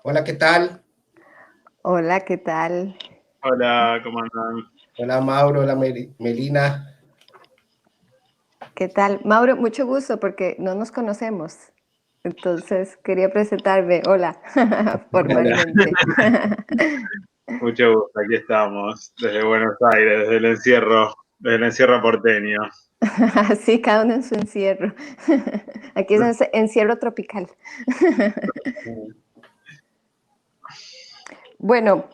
Hola, ¿qué tal? Hola, ¿qué tal? Hola, ¿cómo andan? Hola, Mauro, hola, Melina. ¿Qué tal? Mauro, mucho gusto porque no nos conocemos. Entonces quería presentarme. Hola, Hola. formalmente. Mucho gusto, aquí estamos, desde Buenos Aires, desde el encierro porteño. Sí, cada uno en su encierro. Aquí es un encierro tropical. Bueno,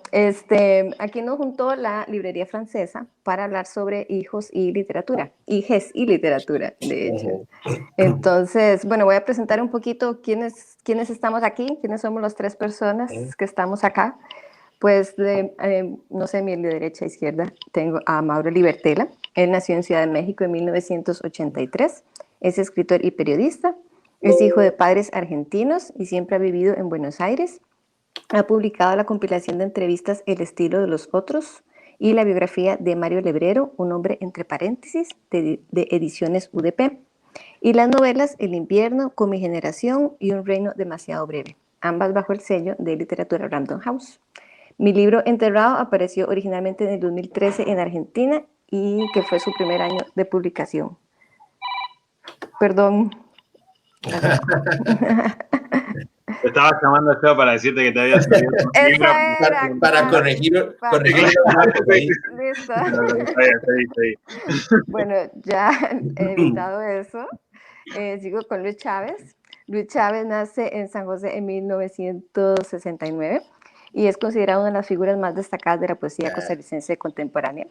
aquí nos juntó la librería francesa para hablar sobre hijos y literatura, hijes y literatura, de hecho. Ujú. Entonces, bueno, voy a presentar un poquito quiénes estamos aquí, quiénes somos las tres personas que estamos acá. Pues, no sé, mi derecha a izquierda tengo a Mauro Libertela. Él nació en Ciudad de México en 1983. Es escritor y periodista. Es hijo de padres argentinos y siempre ha vivido en Buenos Aires. Ha publicado la compilación de entrevistas El estilo de los otros y la biografía de Mario Lebrero, Un hombre entre paréntesis, de Ediciones UDP. Y las novelas El invierno, Con mi generación y Un reino demasiado breve, ambas bajo el sello de literatura Random House. Mi libro Enterrado apareció originalmente en el 2013 en Argentina y que fue su primer año de publicación. Perdón. Te estaba llamando yo para decirte que te había subido un Eso libro. era, Para claro. corregir los datos ahí. Listo. Sí. Bueno, ya he evitado eso. Sigo con Luis Chávez. Luis Chávez nace en San José en 1969 y es considerado una de las figuras más destacadas de la poesía costarricense contemporánea.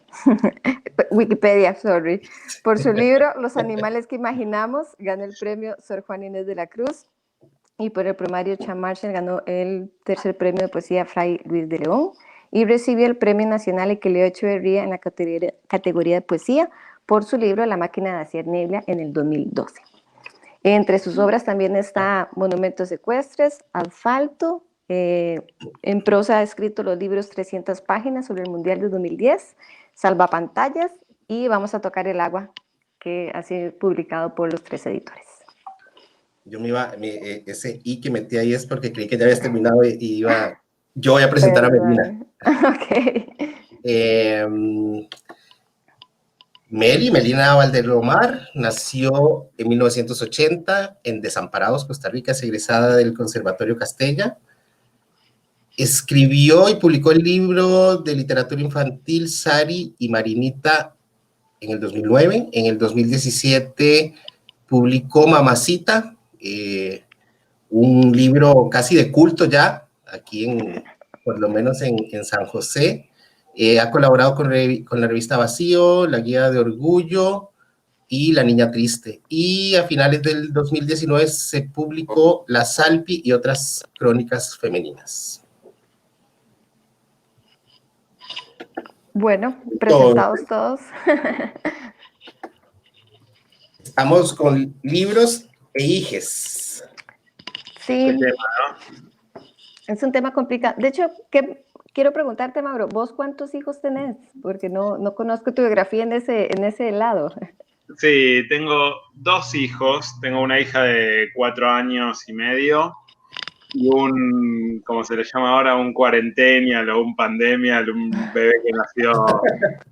Wikipedia, sorry. Por su libro Los animales que imaginamos, ganó el premio Sor Juana Inés de la Cruz, y por el primario Chan Marshall ganó el tercer premio de poesía Fray Luis de León y recibió el Premio Nacional Equileo Echeverría en la categoría de poesía por su libro La máquina de hacer niebla en el 2012. Entre sus obras también está Monumentos ecuestres, Asfalto. En prosa ha escrito los libros 300 páginas sobre el Mundial de 2010, Salvapantallas y Vamos a tocar el agua, que ha sido publicado por los 3 editores. Ese I que metí ahí es porque creí que ya habías terminado yo voy a presentar a Melina. Ok. Melina Valdelomar nació en 1980 en Desamparados, Costa Rica, es egresada del Conservatorio Castella. Escribió y publicó el libro de literatura infantil Sari y Marinita en el 2009. En el 2017 publicó Mamacita, un libro casi de culto ya, aquí por lo menos en San José. Ha colaborado con la revista Vacío, La Guía de Orgullo y La Niña Triste. Y a finales del 2019 se publicó La Salpi y otras crónicas femeninas. Bueno, presentados todos. Estamos con libros e hijes. Sí, Tema, ¿no? es un tema complicado. De hecho, quiero preguntarte, Mauro, ¿vos cuántos hijos tenés? Porque no conozco tu biografía en ese lado. Sí, tengo dos hijos. Tengo una hija de 4 años y medio y como se le llama ahora, un cuarentenial o un pandemial, un bebé que nació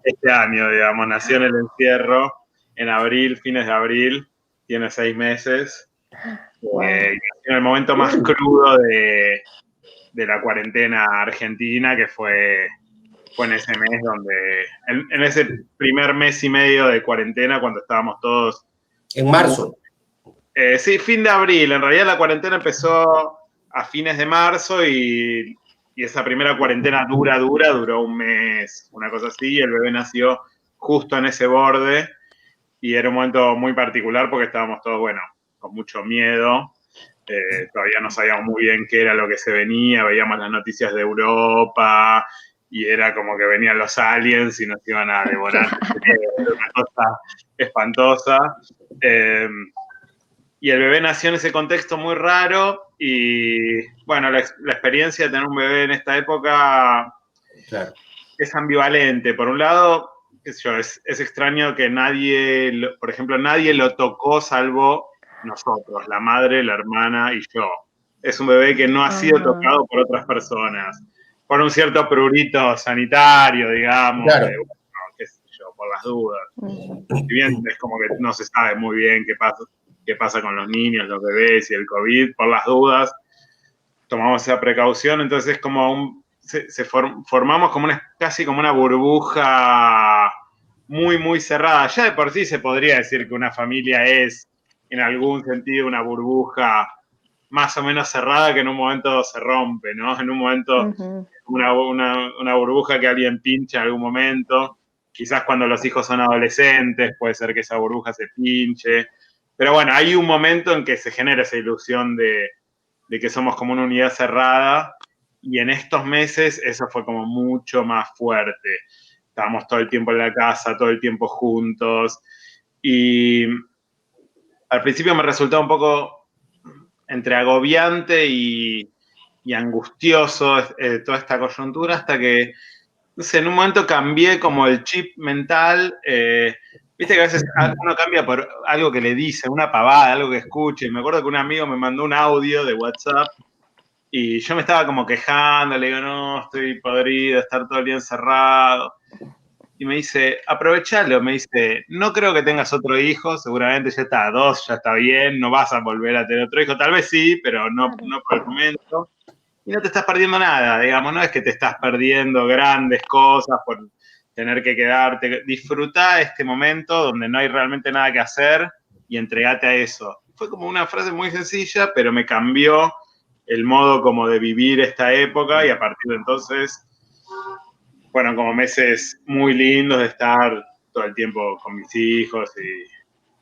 este año, digamos, nació en el encierro, en abril, fines de abril, tiene 6 meses, Wow. en el momento más crudo de la cuarentena argentina, que fue en ese mes donde, en ese primer mes y medio de cuarentena, cuando estábamos todos... En marzo. Sí, fin de abril. En realidad la cuarentena empezó a fines de marzo y esa primera cuarentena dura, duró un mes, una cosa así, y el bebé nació justo en ese borde y era un momento muy particular porque estábamos todos, bueno, con mucho miedo. Todavía no sabíamos muy bien qué era lo que se venía, veíamos las noticias de Europa y era como que venían los aliens y nos iban a devorar. Era una cosa espantosa. Y el bebé nació en ese contexto muy raro y, bueno, la experiencia de tener un bebé en esta época, claro, es ambivalente. Por un lado, qué sé yo, es extraño que por ejemplo, nadie lo tocó salvo nosotros, la madre, la hermana y yo. es un bebé que no ha sido tocado por otras personas, por un cierto prurito sanitario, digamos, Claro. de, bueno, qué sé yo, por las dudas. Si bien es como que no se sabe muy bien qué pasa con los niños, los bebés y el COVID, por las dudas, tomamos esa precaución, entonces es como formamos como casi como una burbuja muy, muy cerrada. Ya de por sí se podría decir que una familia es, en algún sentido, una burbuja más o menos cerrada que en un momento se rompe, ¿no? En un momento una burbuja que alguien pincha en algún momento. Quizás cuando los hijos son adolescentes puede ser que esa burbuja se pinche. Pero bueno, hay un momento en que se genera esa ilusión de que somos como una unidad cerrada, y en estos meses eso fue como mucho más fuerte. Estábamos todo el tiempo en la casa, todo el tiempo juntos, y al principio me resultaba un poco entre agobiante y angustioso toda esta coyuntura, hasta que, no sé, en un momento cambié como el chip mental. Viste que a veces uno cambia por algo que le dice, una pavada, algo que escuche. Y me acuerdo que un amigo me mandó un audio de WhatsApp y yo me estaba como quejando, le digo, no, estoy podrido, estar todo el día encerrado. Y me dice, aprovechalo, me dice, no creo que tengas otro hijo, seguramente ya está, 2, ya está bien, no vas a volver a tener otro hijo, tal vez sí, pero no por el momento. Y no te estás perdiendo nada, digamos, no es que te estás perdiendo grandes cosas por tener que quedarte. Disfruta este momento donde no hay realmente nada que hacer y entregate a eso. Fue como una frase muy sencilla, pero me cambió el modo como de vivir esta época, y a partir de entonces fueron como meses muy lindos de estar todo el tiempo con mis hijos, y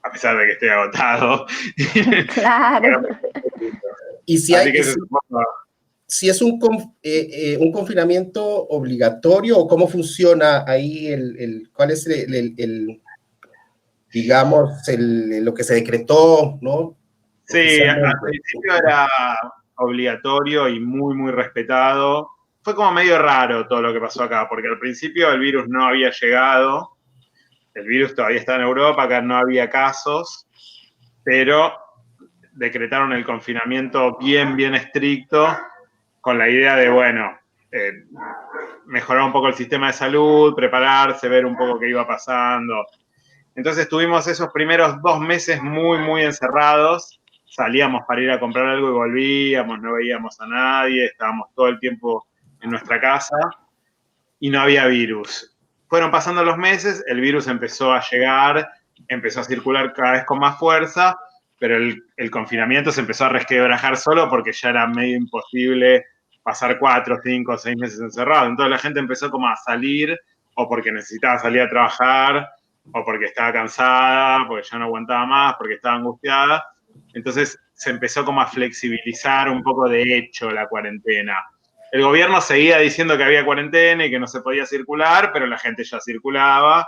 a pesar de que estoy agotado. Claro. Y si Así hay, que eso es un poco... si es un confinamiento obligatorio, o cómo funciona ahí cuál es digamos, lo que se decretó, ¿no? Sí, al principio era obligatorio y muy, muy respetado. Fue como medio raro todo lo que pasó acá, porque al principio el virus no había llegado, el virus todavía está en Europa, acá no había casos, pero decretaron el confinamiento bien, bien estricto, con la idea de, bueno, mejorar un poco el sistema de salud, prepararse, ver un poco qué iba pasando. Entonces tuvimos esos primeros 2 meses muy, muy encerrados. Salíamos para ir a comprar algo y volvíamos, no veíamos a nadie, estábamos todo el tiempo en nuestra casa y no había virus. Fueron pasando los meses, el virus empezó a llegar, empezó a circular cada vez con más fuerza, pero el confinamiento se empezó a resquebrajar solo porque ya era medio imposible pasar 4, 5, 6 meses encerrado. Entonces la gente empezó como a salir, o porque necesitaba salir a trabajar, o porque estaba cansada, porque ya no aguantaba más, porque estaba angustiada. Entonces se empezó como a flexibilizar un poco de hecho la cuarentena. El gobierno seguía diciendo que había cuarentena y que no se podía circular, pero la gente ya circulaba.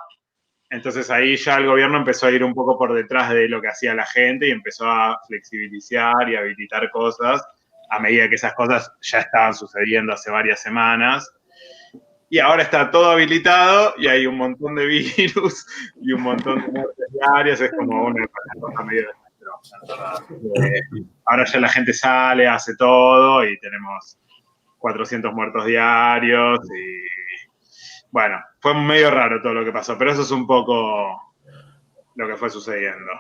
Entonces ahí ya el gobierno empezó a ir un poco por detrás de lo que hacía la gente y empezó a flexibilizar y habilitar cosas a medida que esas cosas ya estaban sucediendo hace varias semanas. Y ahora está todo habilitado y hay un montón de virus y un montón de muertes diarias. Es como una cosa medio desastrosa. Ahora ya la gente sale, hace todo y tenemos 400 muertos diarios y bueno, fue medio raro todo lo que pasó, pero eso es un poco lo que fue sucediendo.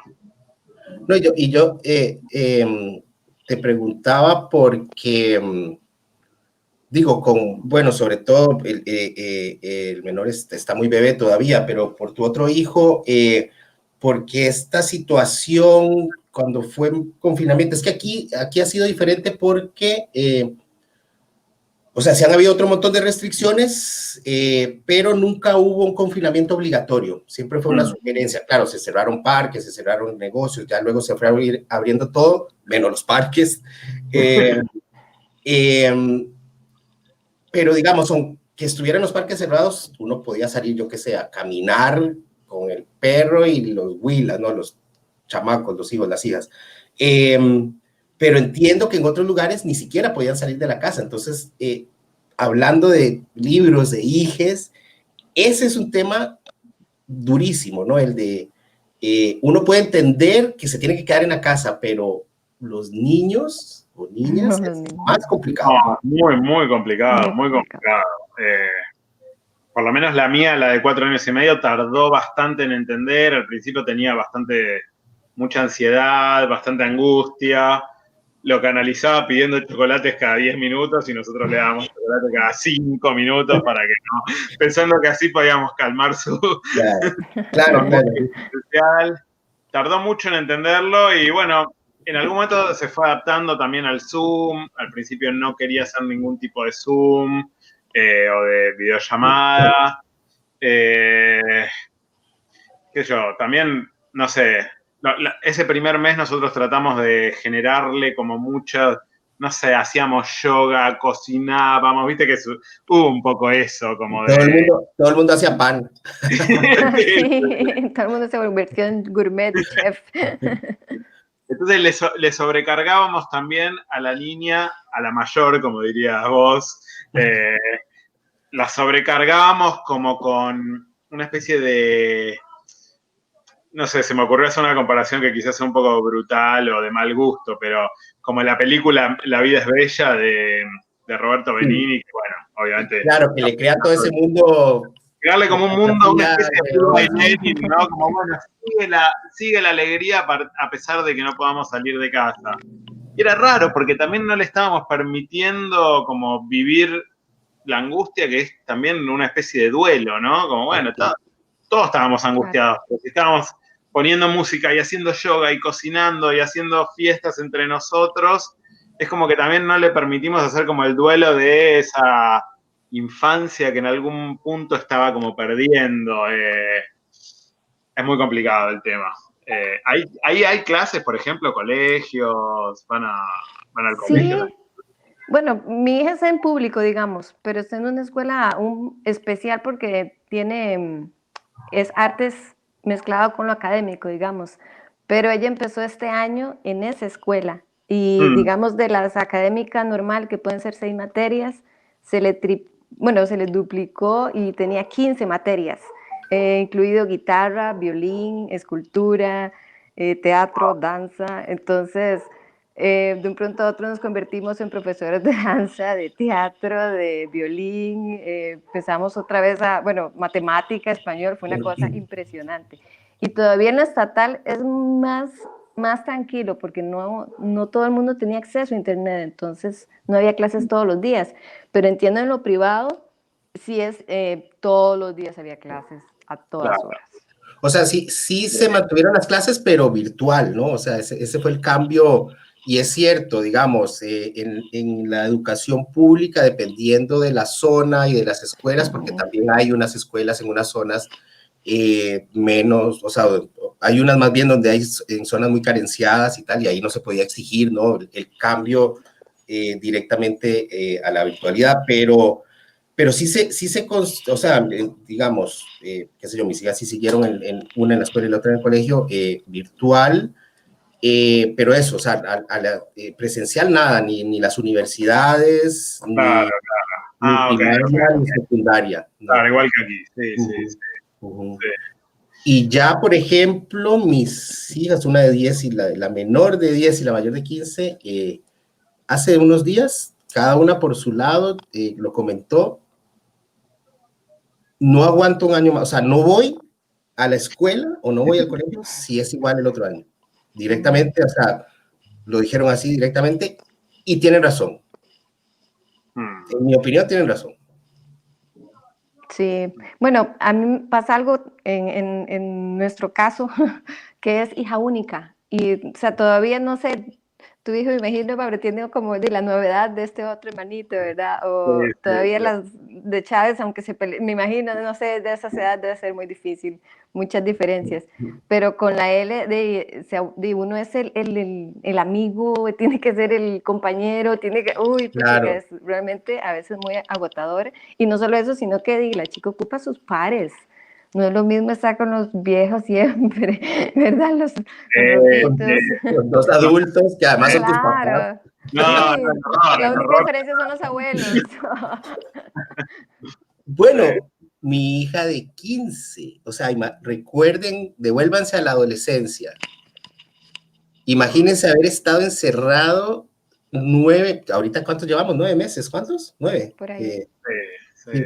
No, yo te preguntaba porque, digo, bueno, sobre todo el menor está muy bebé todavía, pero por tu otro hijo, porque esta situación cuando fue confinamiento, es que aquí ha sido diferente porque... o sea, se han habido otro montón de restricciones, pero nunca hubo un confinamiento obligatorio. Siempre fue una sugerencia. Claro, se cerraron parques, se cerraron negocios, ya luego se fue abriendo todo, menos los parques. Pero digamos, que estuvieran los parques cerrados, uno podía salir, yo qué sé, a caminar con el perro y los huilas, ¿no? Los chamacos, los hijos, las hijas. Pero entiendo que en otros lugares ni siquiera podían salir de la casa. Entonces, hablando de libros, de hijes, ese es un tema durísimo, ¿no? El de, uno puede entender que se tiene que quedar en la casa, pero los niños, o niñas No, los es niños. más complicado. No, muy complicado, muy complicado. Por lo menos la mía, la de 4 años y medio, tardó bastante en entender. Al principio tenía mucha ansiedad, bastante angustia. Lo canalizaba pidiendo chocolates cada 10 minutos y nosotros le dábamos chocolate cada 5 minutos para que no, pensando que así podíamos calmar su Claro. social. Tardó mucho en entenderlo y bueno, en algún momento se fue adaptando también al Zoom. Al principio no quería hacer ningún tipo de Zoom o de videollamada. Qué sé yo, también, no sé, ese primer mes nosotros tratamos de generarle como mucho, no sé, hacíamos yoga, cocinábamos, viste que hubo un poco eso, como Todo el mundo hacía pan. Sí, todo el mundo se convirtió en gourmet y chef. Entonces le sobrecargábamos también a la niña, a la mayor, como dirías vos, la sobrecargábamos como con una especie de, no sé, se me ocurrió hacer una comparación que quizás sea un poco brutal o de mal gusto, pero como la película La vida es bella de Roberto Benigni, que bueno, obviamente... Claro, que le crea todo ese mundo. Crearle como un mundo, una especie de Blue Lenin, ¿no? Como, bueno, sigue la alegría a pesar de que no podamos salir de casa. Y era raro, porque también no le estábamos permitiendo como vivir la angustia, que es también una especie de duelo, ¿no? Como, bueno, todos estábamos angustiados, porque estábamos poniendo música y haciendo yoga y cocinando y haciendo fiestas entre nosotros. Es como que también no le permitimos hacer como el duelo de esa infancia que en algún punto estaba como perdiendo. Es muy complicado el tema. Ahí hay clases, por ejemplo, colegios, van al colegio. Sí, bueno, mi hija está en público, digamos, pero está en una escuela especial porque es artes mezclado con lo académico, digamos. Pero ella empezó este año en esa escuela y, digamos, de las académicas normal, que pueden ser 6 materias, se le duplicó y tenía 15 materias, incluido guitarra, violín, escultura, teatro, danza. Entonces, de un pronto a otro nos convertimos en profesores de danza, de teatro, de violín, empezamos otra vez matemática, español, fue una cosa impresionante. Y todavía en la estatal es más tranquilo porque no todo el mundo tenía acceso a internet, entonces no había clases todos los días, pero entiendo en lo privado, sí es todos los días había clases a todas horas. O sea, sí se mantuvieron las clases, pero virtual, ¿no? O sea, ese fue el cambio. Y es cierto, digamos, en la educación pública, dependiendo de la zona y de las escuelas, porque también hay unas escuelas en unas zonas menos, o sea, hay unas más bien donde hay en zonas muy carenciadas y tal, y ahí no se podía exigir, ¿no? El cambio directamente a la virtualidad, pero o sea, digamos, qué sé yo, mis hijas sí siguieron una en la escuela y la otra en el colegio virtual. Pero eso, o sea, a la presencial nada, ni las universidades, Claro. ni primaria, ni secundaria. No. Claro, igual que aquí, sí. Y ya, por ejemplo, mis hijas, una de 10 y la menor de 10 y la mayor de 15, hace unos días, cada una por su lado, lo comentó, no aguanto un año más, o sea, no voy a la escuela o no voy al colegio si es igual el otro año. Directamente, o sea, lo dijeron así directamente y tienen razón. En mi opinión, tienen razón. Sí, bueno, a mí pasa algo en nuestro caso, que es hija única. Y, o sea, todavía no sé, tu hijo, me imagino, pero tiene como de la novedad de este otro hermanito, ¿verdad? O todavía las de Chávez, aunque me imagino, no sé, de esas edades debe ser muy difícil, muchas diferencias. Pero con la L, de uno es el amigo, tiene que ser el compañero, Claro. es realmente a veces muy agotador. Y no solo eso, sino que la chica ocupa a sus pares. No es lo mismo estar con los viejos siempre, ¿verdad? Los Los dos adultos que además son tus papás. Claro. No, La única diferencia son los abuelos. Bueno, mi hija de 15, o sea, recuerden, devuélvanse a la adolescencia. Imagínense haber estado encerrado 9, ahorita ¿cuántos llevamos? 9 meses, ¿cuántos? 9. Por ahí. Sí.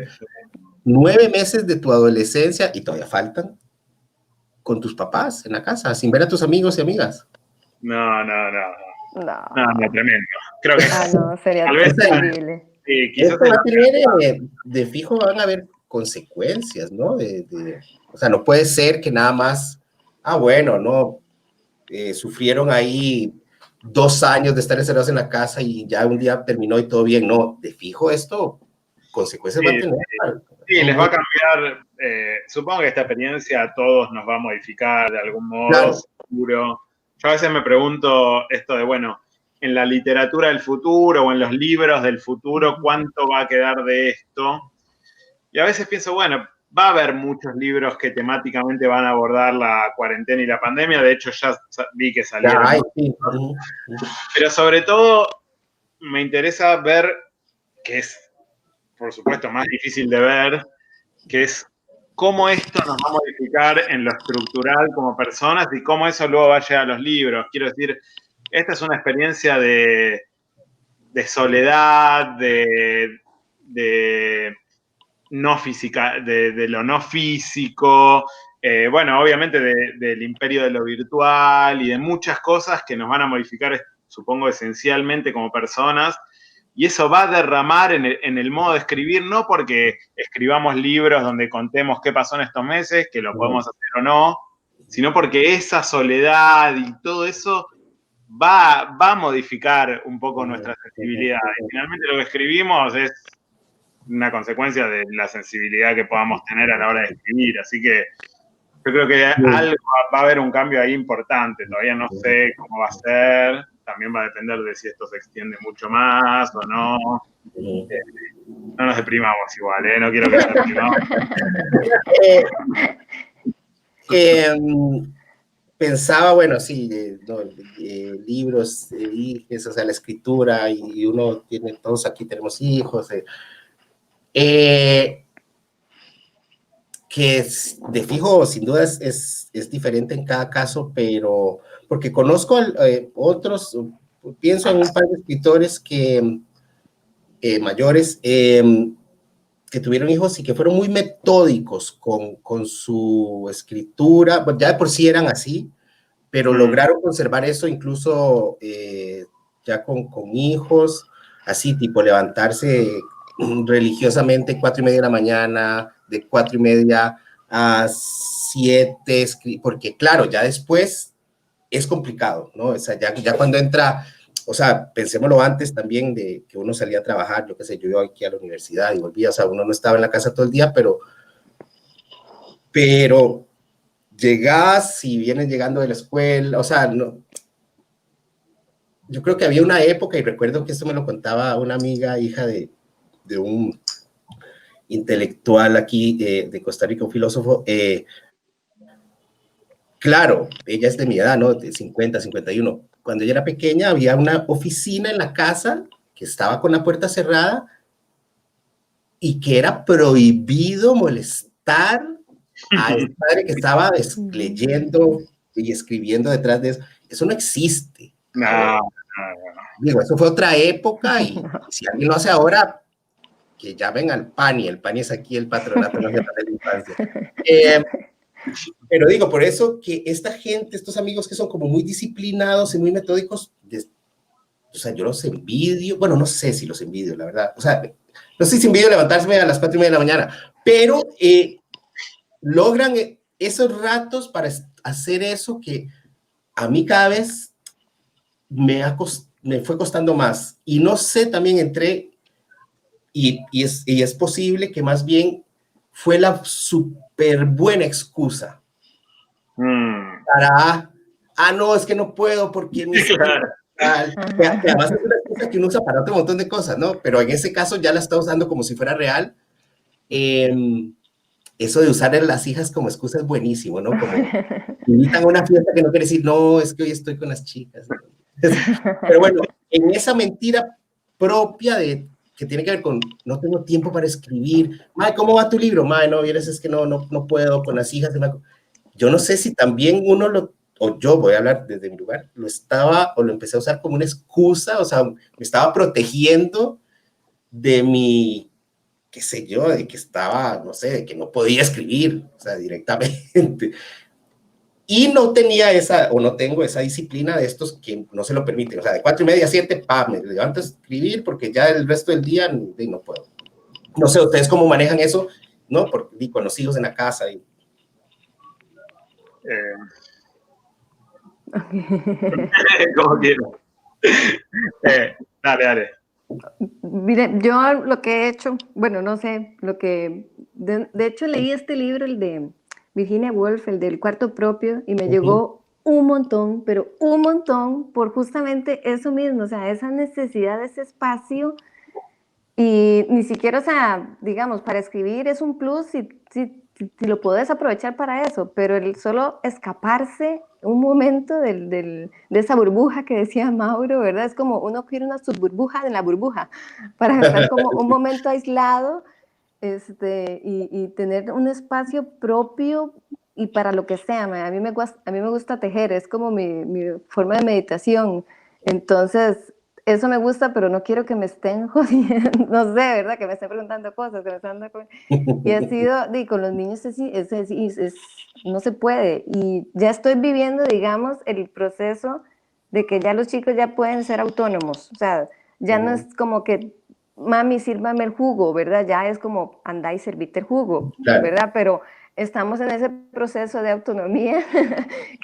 9 meses de tu adolescencia y todavía faltan con tus papás en la casa, sin ver a tus amigos y amigas. No, No. tremendo. Creo que No, sería tal vez terrible. quizás Esto va a tener, de fijo van a haber consecuencias, ¿no? O sea, no puede ser que nada más, bueno, no, sufrieron ahí 2 años de estar encerrados en la casa y ya un día terminó y todo bien. No, de fijo esto, consecuencias va a tener. Sí, les va a cambiar. Supongo que esta experiencia a todos nos va a modificar de algún modo, Claro. seguro. Yo a veces me pregunto esto de, bueno, en la literatura del futuro o en los libros del futuro, ¿cuánto va a quedar de esto? Y a veces pienso, bueno, va a haber muchos libros que temáticamente van a abordar la cuarentena y la pandemia. De hecho, ya vi que salieron. Ay, sí. Pero sobre todo, me interesa ver, que es, por supuesto, más difícil de ver, que es cómo esto nos va a modificar en lo estructural como personas y cómo eso luego va a llegar a los libros. Quiero decir, esta es una experiencia de soledad, de no física, de lo no físico, bueno, obviamente del imperio de lo virtual y de muchas cosas que nos van a modificar, supongo, esencialmente como personas. Y eso va a derramar en el modo de escribir, no porque escribamos libros donde contemos qué pasó en estos meses, que lo podemos hacer o no, sino porque esa soledad y todo eso va a modificar un poco nuestra sensibilidad. Y finalmente lo que escribimos es una consecuencia de la sensibilidad que podamos tener a la hora de escribir. Así que yo creo que algo va a haber un cambio ahí importante. Todavía no sé cómo va a ser. También va a depender de si esto se extiende mucho más o no. No nos deprimamos igual, ¿eh? No quiero que nos deprimamos. Pensaba, bueno, sí, libros, hijos, o sea, la escritura, y uno tiene, todos aquí tenemos hijos, que de fijo, sin duda, es diferente en cada caso, pero porque conozco otros, pienso en un par de escritores que mayores, que tuvieron hijos y que fueron muy metódicos con su escritura, ya de por sí eran así, pero lograron conservar eso incluso ya con hijos, así tipo levantarse religiosamente 4:30 de la mañana, de 4:30 a 7, porque claro, ya después es complicado, ¿no? O sea, ya cuando entra, o sea, pensémoslo antes también de que uno salía a trabajar, yo qué sé, yo iba aquí a la universidad y volvía, o sea, uno no estaba en la casa todo el día, pero llegas y vienes llegando de la escuela, o sea, no. Yo creo que había una época, y recuerdo que esto me lo contaba una amiga, hija de un intelectual aquí de Costa Rica, un filósofo. Claro, ella es de mi edad, ¿no? De 50, 51. Cuando ella era pequeña, había una oficina en la casa que estaba con la puerta cerrada y que era prohibido molestar al padre que estaba leyendo y escribiendo detrás de eso. Eso no existe. No. Digo, eso fue otra época y si alguien lo hace ahora, que llamen al PANI. El PANI es aquí el Patronato Nacional de la Infancia. Pero digo, por eso que esta gente, estos amigos que son como muy disciplinados y muy metódicos, o sea, yo los envidio. Bueno, no sé si los envidio, la verdad. O sea, no sé si envidio levantarse a las 4:30 de la mañana, pero logran esos ratos para hacer eso que a mí cada vez me fue costando más. Y no sé, también entré, y es posible que más bien fue la súper buena excusa para, no, es que no puedo porque mi además es una excusa que uno usa para otro montón de cosas, ¿no? Pero en ese caso ya la está usando como si fuera real. Eso de usar a las hijas como excusa es buenísimo, ¿no? Como invitan a una fiesta que no quiere decir, no, es que hoy estoy con las chicas. Pero bueno, en esa mentira propia que tiene que ver con no tengo tiempo para escribir. Mae, ¿cómo va tu libro? Mae, no, vienes, es que no puedo con las hijas. Yo no sé si también uno o yo voy a hablar desde mi lugar, lo estaba o lo empecé a usar como una excusa, o sea, me estaba protegiendo de mi, qué sé yo, de que estaba, no sé, de que no podía escribir, o sea, directamente. Y no tenía esa, o no tengo esa disciplina de estos que no se lo permiten. O sea, de 4:30 a 7, me levanto a escribir porque ya el resto del día no puedo. No sé, ¿ustedes cómo manejan eso? ¿No? Porque con los hijos en la casa. Y... Como quiero. Dale. Mire, yo lo que he hecho, bueno, no sé, de hecho leí este libro, el de Virginia Woolf, el del cuarto propio, y me llegó un montón, pero un montón, por justamente eso mismo, o sea, esa necesidad de ese espacio, y ni siquiera, o sea, digamos, para escribir es un plus si lo puedes aprovechar para eso, pero el solo escaparse un momento de esa burbuja que decía Mauro, ¿verdad? Es como uno quiere una subburbuja de la burbuja, para estar como un momento aislado y tener un espacio propio y para lo que sea. A mí me gusta tejer, es como mi forma de meditación. Entonces, eso me gusta, pero no quiero que me estén jodiendo, no sé, ¿verdad? Que me estén preguntando cosas, que me estén... Y ha sido, con los niños no se puede. Y ya estoy viviendo, digamos, el proceso de que ya los chicos ya pueden ser autónomos. O sea, ya no es como que, mami, sírvame el jugo, ¿verdad? Ya es como, anda y servite el jugo, Claro. ¿verdad? Pero estamos en ese proceso de autonomía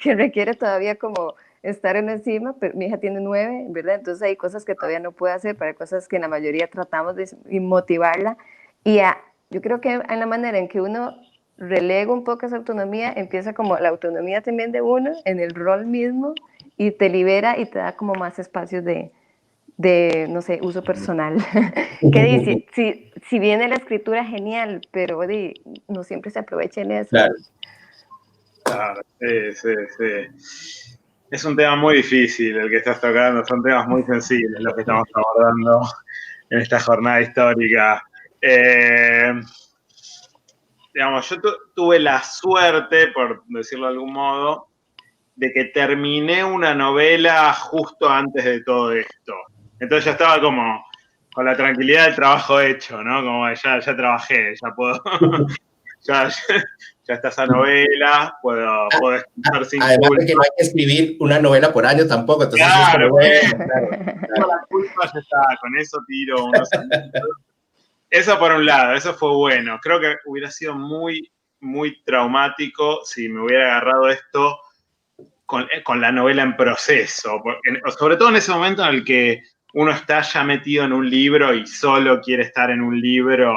que requiere todavía como estar en encima, pero mi hija tiene 9, ¿verdad? Entonces hay cosas que todavía no puede hacer, pero hay cosas que en la mayoría tratamos de motivarla. Yo creo que en la manera en que uno relega un poco esa autonomía, empieza como la autonomía también de uno en el rol mismo y te libera y te da como más espacios no sé, uso personal. Que dice, si viene la escritura, genial, pero no siempre se aprovecha en eso. Claro. Claro, sí. Es un tema muy difícil el que estás tocando, son temas muy sensibles los que estamos abordando en esta jornada histórica. Digamos, yo tuve la suerte, por decirlo de algún modo, de que terminé una novela justo antes de todo esto. Entonces ya estaba como con la tranquilidad del trabajo hecho, ¿no? Como ya trabajé, ya puedo, ya está esa novela, puedo escribir sin Además culpa. de que no hay que escribir una novela por año tampoco, entonces Claro, es como, claro. La culpa ya está, con eso tiro unos años. Eso por un lado, eso fue bueno. Creo que hubiera sido muy, muy traumático si me hubiera agarrado esto con la novela en proceso. Sobre todo en ese momento en el que uno está ya metido en un libro y solo quiere estar en un libro.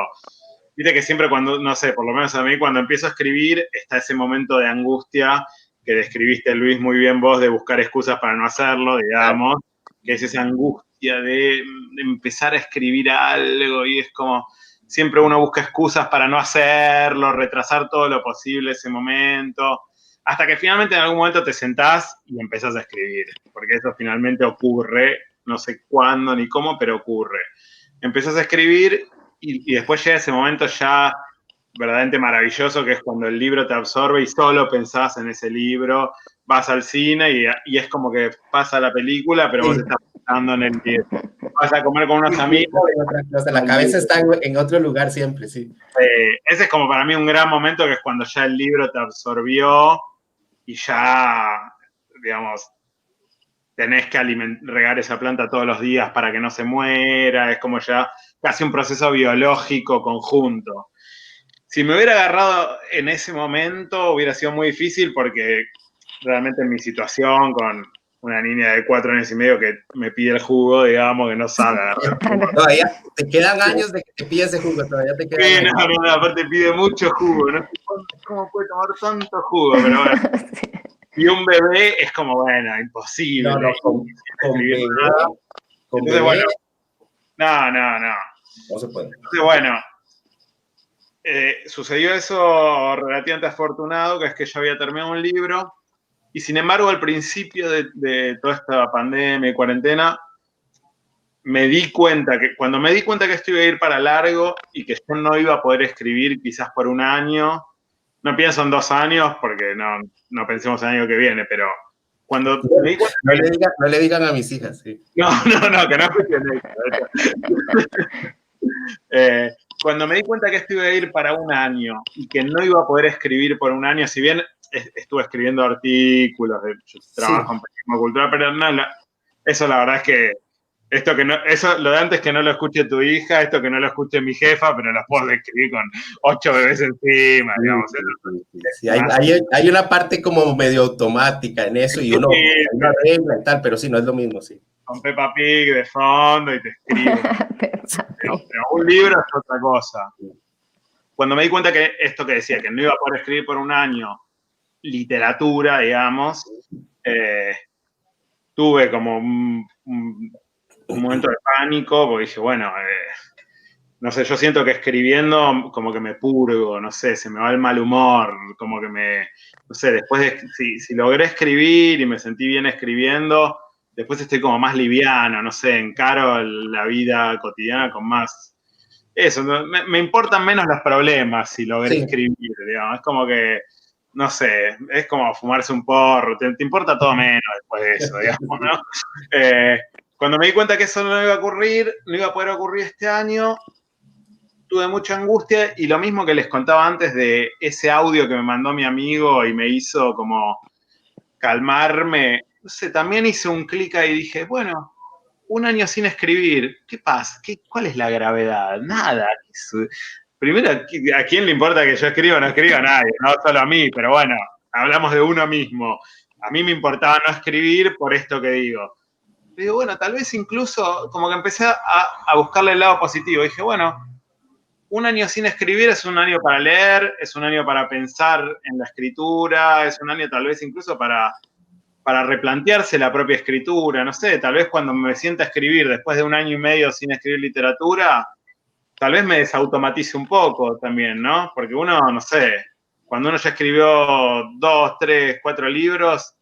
Viste que siempre cuando, no sé, por lo menos a mí, cuando empiezo a escribir, está ese momento de angustia que describiste, Luis, muy bien vos, de buscar excusas para no hacerlo, digamos, que es esa angustia de empezar a escribir algo y es como, siempre uno busca excusas para no hacerlo, retrasar todo lo posible ese momento, hasta que finalmente en algún momento te sentás y empezás a escribir, porque eso finalmente ocurre, no sé cuándo ni cómo, pero ocurre. Empezás a escribir y después llega ese momento ya verdaderamente maravilloso, que es cuando el libro te absorbe y solo pensás en ese libro, vas al cine y es como que pasa la película, pero vos estás pensando en el libro. Vas a comer con unos amigos. La cabeza está en otro lugar siempre, sí. Ese es como para mí un gran momento, que es cuando ya el libro te absorbió y ya, digamos, tenés que regar esa planta todos los días para que no se muera, es como ya casi un proceso biológico conjunto. Si me hubiera agarrado en ese momento hubiera sido muy difícil porque realmente en mi situación con una niña de 4 años y medio que me pide el jugo, digamos, que no sabe agarrar. Todavía te quedan años de que te pides ese jugo, todavía te quedan años. No, aparte pide mucho jugo, no sé cómo puede tomar tanto jugo, pero bueno. Sí. Y un bebé es como, bueno, imposible. No, con bebé. Entonces, bueno, no. No se puede. Entonces, bueno, sucedió eso relativamente afortunado, que es que yo había terminado un libro, y sin embargo, al principio de toda esta pandemia y cuarentena, cuando me di cuenta que esto iba a ir para largo y que yo no iba a poder escribir quizás por un año, no pienso en 2 años, porque no pensemos en el año que viene, pero Cuando me di cuenta no le digan a mis hijas, sí. No, que no escuchen eso. Cuando me di cuenta que esto iba a ir para un año y que no iba a poder escribir por un año, si bien estuve escribiendo artículos, yo trabajo en periodismo cultural, pero no, eso la verdad es que eso lo de antes que no lo escuche tu hija, esto que no lo escuche mi jefa, pero las puedo escribir con 8 bebés encima, digamos. Sí, hay una parte como medio automática en eso y uno arregla y tal, pero sí, no es lo mismo, sí. Con Peppa Pig de fondo y te escribo. pero un libro es otra cosa. Cuando me di cuenta que esto que decía, que no iba a poder escribir por un año literatura, digamos, tuve como un momento de pánico, porque dije, bueno, no sé, yo siento que escribiendo como que me purgo, no sé, se me va el mal humor, como que no sé, después de, si logré escribir y me sentí bien escribiendo, después estoy como más liviano, no sé, encaro la vida cotidiana con más... Eso, me importan menos los problemas si logré escribir, digamos, es como que, no sé, es como fumarse un porro, te importa todo menos después de eso, digamos, ¿no? Cuando me di cuenta que eso no iba a ocurrir, no iba a poder ocurrir este año, tuve mucha angustia y lo mismo que les contaba antes de ese audio que me mandó mi amigo y me hizo como calmarme, no sé, también hice un clic ahí y dije, bueno, un año sin escribir, ¿qué pasa? ¿Cuál es la gravedad? Nada. Primero, ¿a quién le importa que yo escriba o no escriba? A nadie, no solo a mí, pero bueno, hablamos de uno mismo. A mí me importaba no escribir por esto que digo. Digo, bueno, tal vez incluso como que empecé a buscarle el lado positivo. Dije, bueno, un año sin escribir es un año para leer, es un año para pensar en la escritura, es un año tal vez incluso para replantearse la propia escritura, no sé, tal vez cuando me sienta a escribir después de un año y medio sin escribir literatura, tal vez me desautomatice un poco también, ¿no? Porque uno, no sé, cuando uno ya escribió 2, 3, 4 libros,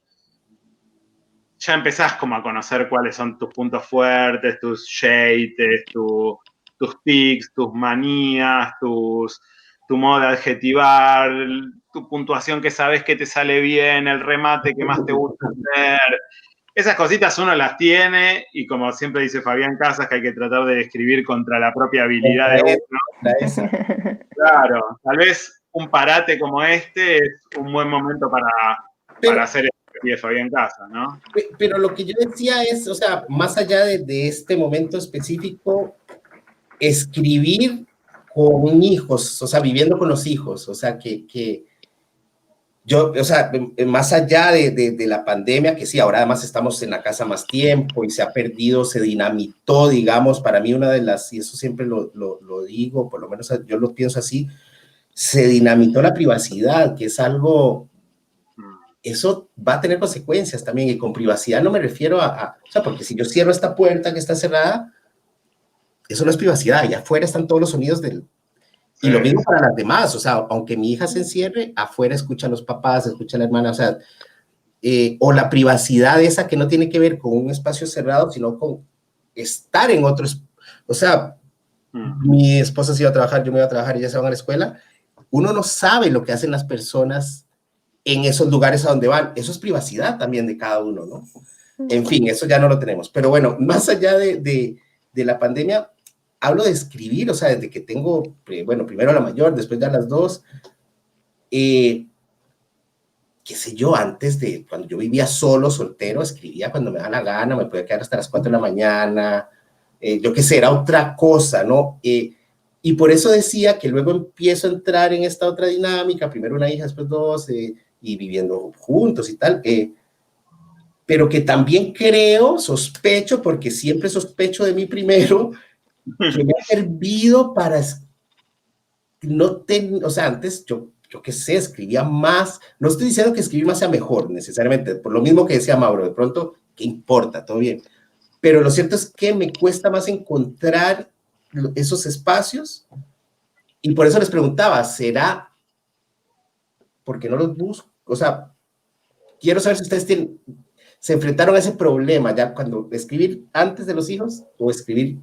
ya empezás como a conocer cuáles son tus puntos fuertes, tus shades, tus tics, tus manías, tu modo de adjetivar, tu puntuación que sabes que te sale bien, el remate que más te gusta hacer. Esas cositas uno las tiene y como siempre dice Fabián Casas, que hay que tratar de escribir contra la propia habilidad de uno. Claro, tal vez un parate como este es un buen momento para hacer de Fabián Casas, ¿no? Pero lo que yo decía es, o sea, más allá de este momento específico, escribir con hijos, o sea, viviendo con los hijos, o sea, que yo, o sea, más allá de la pandemia, que sí, ahora además estamos en la casa más tiempo y se ha perdido, se dinamitó, digamos, para mí una de las, y eso siempre lo digo, por lo menos yo lo pienso así, se dinamitó la privacidad, que es algo, eso va a tener consecuencias también, y con privacidad no me refiero o sea, porque si yo cierro esta puerta que está cerrada, eso no es privacidad, allá afuera están todos los sonidos del... Y lo mismo para las demás, o sea, aunque mi hija se encierre, afuera escucha a los papás, escucha a la hermana, o sea, o la privacidad esa que no tiene que ver con un espacio cerrado, sino con estar en otros, o sea, mi esposa se iba a trabajar, yo me iba a trabajar, ella se va a la escuela, uno no sabe lo que hacen las personas en esos lugares a donde van, eso es privacidad también de cada uno, ¿no? En fin, eso ya no lo tenemos, pero bueno, más allá de la pandemia, hablo de escribir, o sea, desde que tengo, bueno, primero la mayor, después ya las dos, qué sé yo, antes de, cuando yo vivía solo, soltero, escribía cuando me da la gana, me podía quedar hasta las 4 de la mañana, yo qué sé, era otra cosa, ¿no? Y por eso decía que luego empiezo a entrar en esta otra dinámica, primero una hija, después dos, y viviendo juntos y tal, pero que también creo, sospecho, porque siempre sospecho de mí primero, que me ha servido para o sea, antes yo qué sé, escribía más, no estoy diciendo que escribir más sea mejor necesariamente, por lo mismo que decía Mauro, de pronto, ¿qué importa? Todo bien, pero lo cierto es que me cuesta más encontrar esos espacios y por eso les preguntaba, ¿será porque no los busco? O sea, quiero saber si ustedes se enfrentaron a ese problema ya cuando escribir antes de los hijos o escribir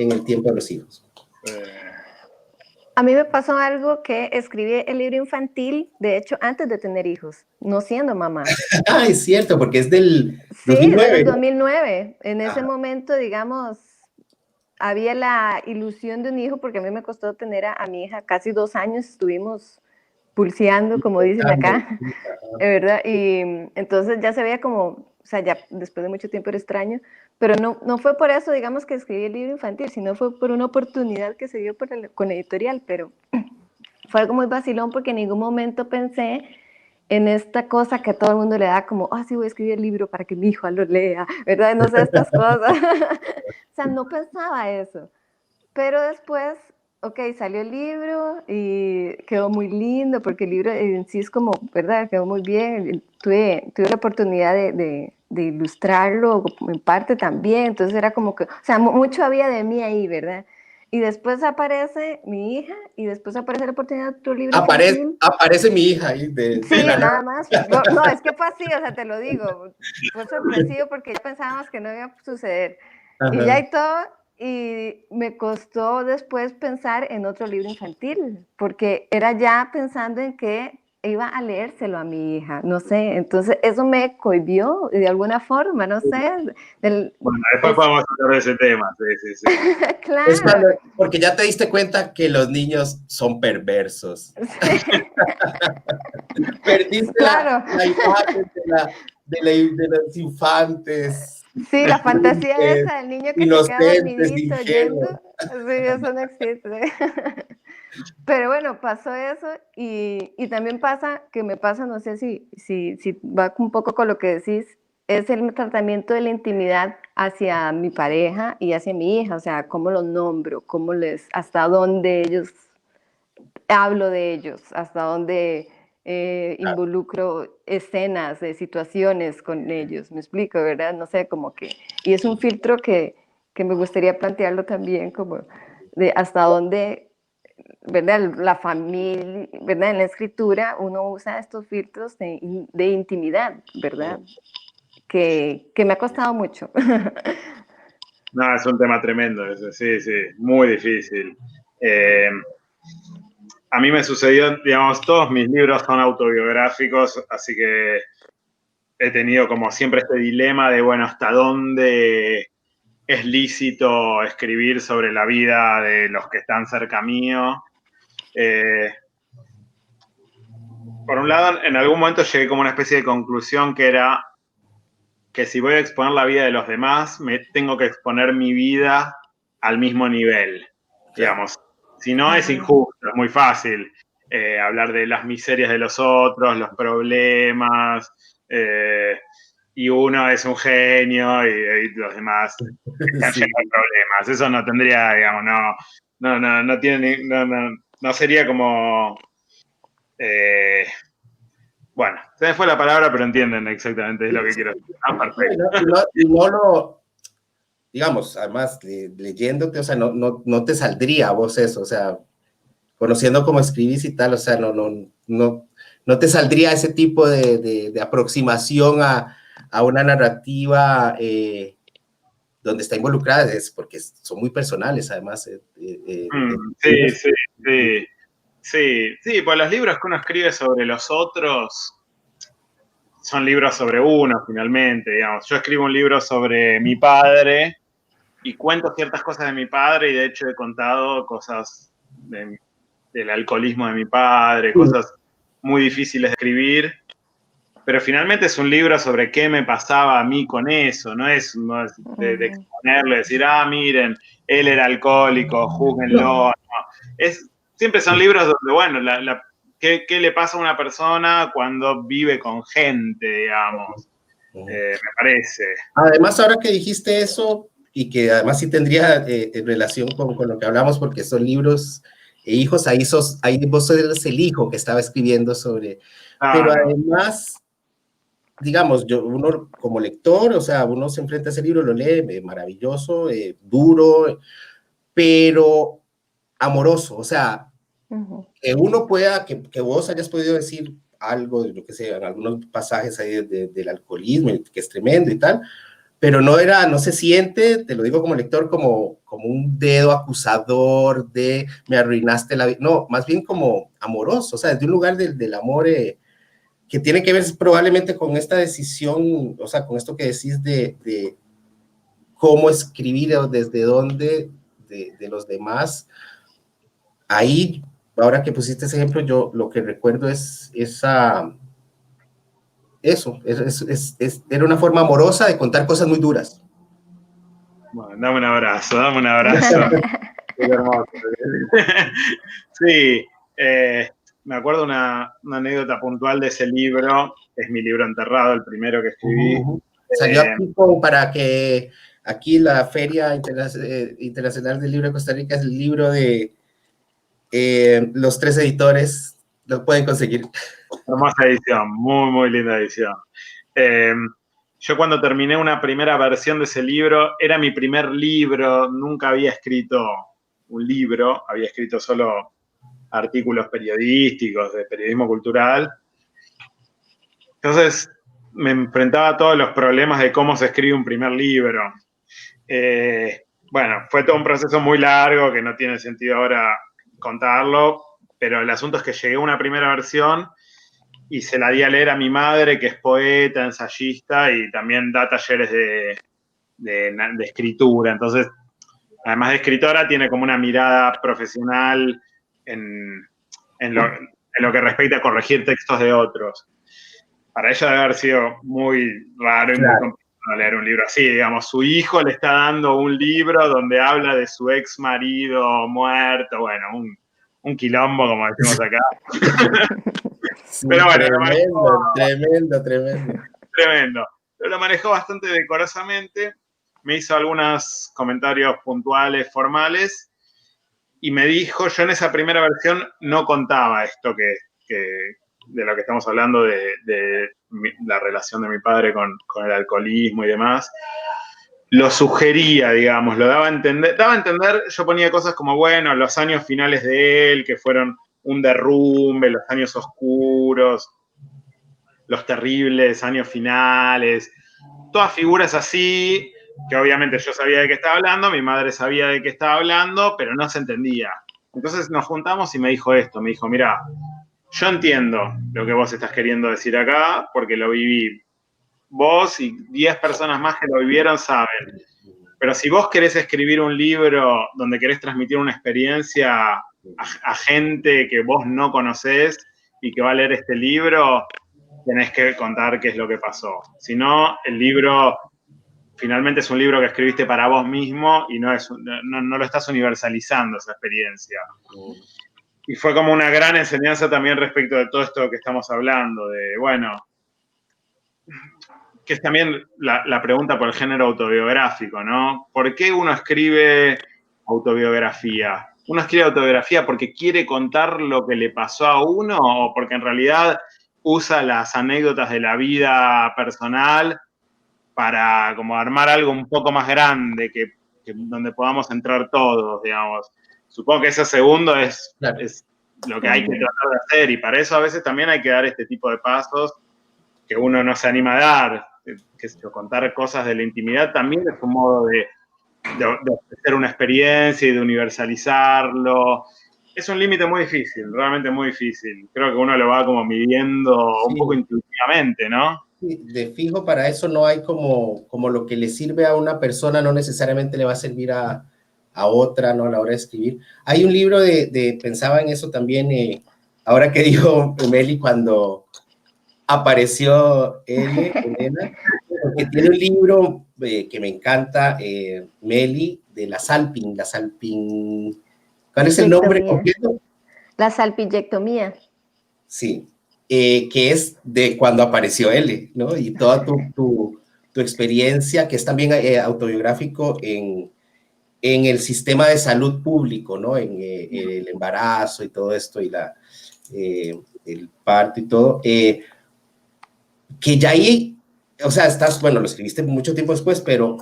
en el tiempo de los hijos. A mí me pasó algo que escribí el libro infantil, de hecho, antes de tener hijos, no siendo mamá. Ah, es cierto, porque es del Sí, 2009, del ¿no? 2009. En ese Ajá. momento, digamos, había la ilusión de un hijo, porque a mí me costó tener a mi hija casi 2 años, estuvimos pulseando, como dicen acá, ¿verdad? Y entonces ya se veía como, o sea, ya después de mucho tiempo era extraño, pero no fue por eso, digamos, que escribí el libro infantil, sino fue por una oportunidad que se dio con la editorial, pero fue algo muy vacilón porque en ningún momento pensé en esta cosa que a todo el mundo le da como, sí, voy a escribir el libro para que mi hijo lo lea, ¿verdad? No sé, estas cosas. O sea, no pensaba eso. Pero después, ok, salió el libro y quedó muy lindo porque el libro en sí es como, ¿verdad? Quedó muy bien. Tuve la oportunidad de ilustrarlo en parte también, entonces era como que, o sea, mucho había de mí ahí, ¿verdad? Y después aparece mi hija y después aparece la oportunidad de otro libro infantil. Aparece mi hija ahí de Sí, la nada nada. más. No, es que fue así, o sea, te lo digo. Fue sorpresivo porque ya pensábamos que no iba a suceder. Y ya Ajá. y todo, y me costó después pensar en otro libro infantil, porque era ya pensando en que iba a leérselo a mi hija, no sé. Entonces, eso me cohibió de alguna forma, no sé. Bueno, después Es, podemos hablar de ese tema, sí, sí, sí. Es cuando, claro. porque ya te diste cuenta que los niños son perversos. Perdiste Claro. la imagen de los infantes, Sí, la fantasía dulces, esa del niño que se queda inocentes, dormidito ingenuos. oyendo, sí, eso no existe. Pero bueno, pasó eso y también pasa, que me pasa, no sé si va un poco con lo que decís, es el tratamiento de la intimidad hacia mi pareja y hacia mi hija, o sea, cómo los nombro, hasta dónde ellos, hablo de ellos, hasta dónde involucro escenas de situaciones con ellos, me explico, ¿verdad? No sé, como que, y es un filtro que me gustaría plantearlo también, como de hasta dónde, ¿verdad? La familia, ¿verdad? En la escritura uno usa estos filtros de intimidad, ¿verdad? Que me ha costado mucho. No, es un tema tremendo ese, sí, sí, muy difícil. Eh, a mí me sucedió, digamos, todos mis libros son autobiográficos, así que he tenido como siempre este dilema de, bueno, hasta dónde es lícito escribir sobre la vida de los que están cerca mío. Eh, por un lado, en algún momento llegué como a una especie de conclusión que era que si voy a exponer la vida de los demás, me tengo que exponer mi vida al mismo nivel, Claro. digamos. Si no, es injusto, es muy fácil hablar de las miserias de los otros, los problemas, y uno es un genio y los demás están Sí. llenos de problemas. Eso no tendría, digamos, no tiene, no sería como... bueno, se me fue la palabra, pero entienden exactamente lo que quiero decir. Ah, perfecto. Y no lo, digamos, además, leyéndote, o sea, no te saldría a vos eso, o sea, conociendo cómo escribís y tal, o sea, no te saldría ese tipo de aproximación a una narrativa donde está involucrada, es porque son muy personales, además. Sí, sí, sí. Sí, sí, pues los libros que uno escribe sobre los otros son libros sobre uno, finalmente, digamos. Yo escribo un libro sobre mi padre y cuento ciertas cosas de mi padre y de hecho he contado cosas del alcoholismo de mi padre, cosas muy difíciles de escribir, pero finalmente es un libro sobre qué me pasaba a mí con eso, no es de exponerle, decir, miren, él era alcohólico, júguenlo. No. Siempre son libros donde, bueno, ¿qué le pasa a una persona cuando vive con gente, digamos? Me parece. Además, ahora que dijiste eso, y que además sí tendría en relación con lo que hablamos, porque son libros e hijos, ahí vos eres el hijo que estaba escribiendo sobre, pero Claro. además, digamos, uno como lector, o sea, uno se enfrenta a ese libro, lo lee, maravilloso, duro, pero amoroso, o sea, que uno pueda, que vos hayas podido decir algo, yo que sé, en algunos pasajes ahí del alcoholismo, que es tremendo y tal, pero no se siente, te lo digo como lector, como un dedo acusador de me arruinaste la vida, no, más bien como amoroso, o sea, desde un lugar del amor que tiene que ver probablemente con esta decisión, o sea, con esto que decís de cómo escribir o desde dónde de los demás. Ahí, ahora que pusiste ese ejemplo, yo lo que recuerdo es era una forma amorosa de contar cosas muy duras. Bueno, dame un abrazo, dame un abrazo. Qué hermoso. Sí, me acuerdo una anécdota puntual de ese libro, es mi libro enterrado, el primero que escribí. Salió aquí como para que aquí la Feria Internacional del Libro de Costa Rica es el libro de los 3 editores, lo pueden conseguir. Hermosa edición, muy, muy linda edición. Yo cuando terminé una primera versión de ese libro, era mi primer libro, nunca había escrito un libro, había escrito solo artículos periodísticos, de periodismo cultural. Entonces me enfrentaba a todos los problemas de cómo se escribe un primer libro. Bueno, fue todo un proceso muy largo que no tiene sentido ahora contarlo, pero el asunto es que llegué a una primera versión y se la di a leer a mi madre, que es poeta, ensayista y también da talleres de escritura. Entonces, además de escritora, tiene como una mirada profesional en lo que respecta a corregir textos de otros. Para ella debe haber sido muy raro y muy complicado leer un libro así. Digamos, su hijo le está dando un libro donde habla de su ex marido muerto. Bueno, un quilombo, como decimos acá. Sí, pero bueno, tremendo. Tremendo. Pero lo manejó bastante decorosamente. Me hizo algunos comentarios puntuales, formales, y me dijo, yo en esa primera versión no contaba esto de lo que estamos hablando, de la relación de mi padre con el alcoholismo y demás. Lo sugería, digamos, lo daba a entender. Daba a entender, yo ponía cosas como, bueno, los años finales de él, que fueron un derrumbe, los años oscuros, los terribles años finales, todas figuras así, que obviamente yo sabía de qué estaba hablando, mi madre sabía de qué estaba hablando, pero no se entendía. Entonces nos juntamos y me dijo esto, me dijo, mira, yo entiendo lo que vos estás queriendo decir acá, porque lo viví. Vos y 10 personas más que lo vivieron saben. Pero si vos querés escribir un libro donde querés transmitir una experiencia a gente que vos no conocés y que va a leer este libro, tenés que contar qué es lo que pasó. Si no, el libro finalmente es un libro que escribiste para vos mismo y no lo estás universalizando esa experiencia. Y fue como una gran enseñanza también respecto de todo esto que estamos hablando, de, bueno, que es también la pregunta por el género autobiográfico, ¿no? ¿Por qué uno escribe autobiografía? ¿Uno escribe autobiografía porque quiere contar lo que le pasó a uno o porque en realidad usa las anécdotas de la vida personal para como armar algo un poco más grande que donde podamos entrar todos, digamos? Supongo que ese segundo es lo que hay que tratar de hacer y para eso a veces también hay que dar este tipo de pasos que uno no se anima a dar. Contar cosas de la intimidad también es un modo de ofrecer una experiencia y de universalizarlo. Es un límite muy difícil, realmente muy difícil. Creo que uno lo va como midiendo un poco intuitivamente, ¿no? De fijo, para eso no hay como lo que le sirve a una persona no necesariamente le va a servir a otra, ¿no? A la hora de escribir. Hay un libro pensaba en eso también, ahora que dijo Meli cuando apareció Elena, porque tiene un libro que me encanta, Meli, de la Salping, ¿cuál es el nombre completo? La salpingectomía. Sí, que es de cuando apareció L, ¿no? Y toda tu experiencia, que es también autobiográfico en el sistema de salud público, ¿no? En el embarazo y todo esto, y el parto y todo, que ya ahí, o sea, bueno, lo escribiste mucho tiempo después, pero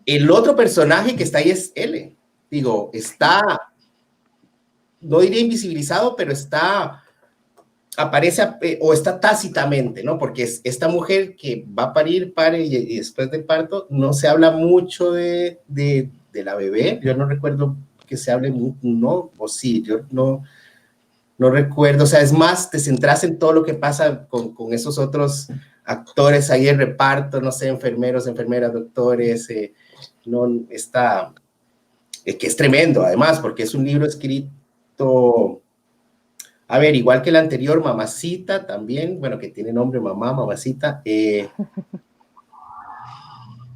el otro personaje que está ahí es L. Digo, está, no diría invisibilizado, pero está aparece o está tácitamente, ¿no? Porque es esta mujer que va a parir, pare y después del parto no se habla mucho de la bebé. Yo no recuerdo que se hable, no, o sí, yo no recuerdo. O sea, es más, te centras en todo lo que pasa con esos otros actores ahí en reparto, no sé, enfermeros, enfermeras, doctores, no, está, que es tremendo además, porque es un libro escrito, a ver, igual que el anterior, Mamacita, también, bueno, que tiene nombre Mamacita,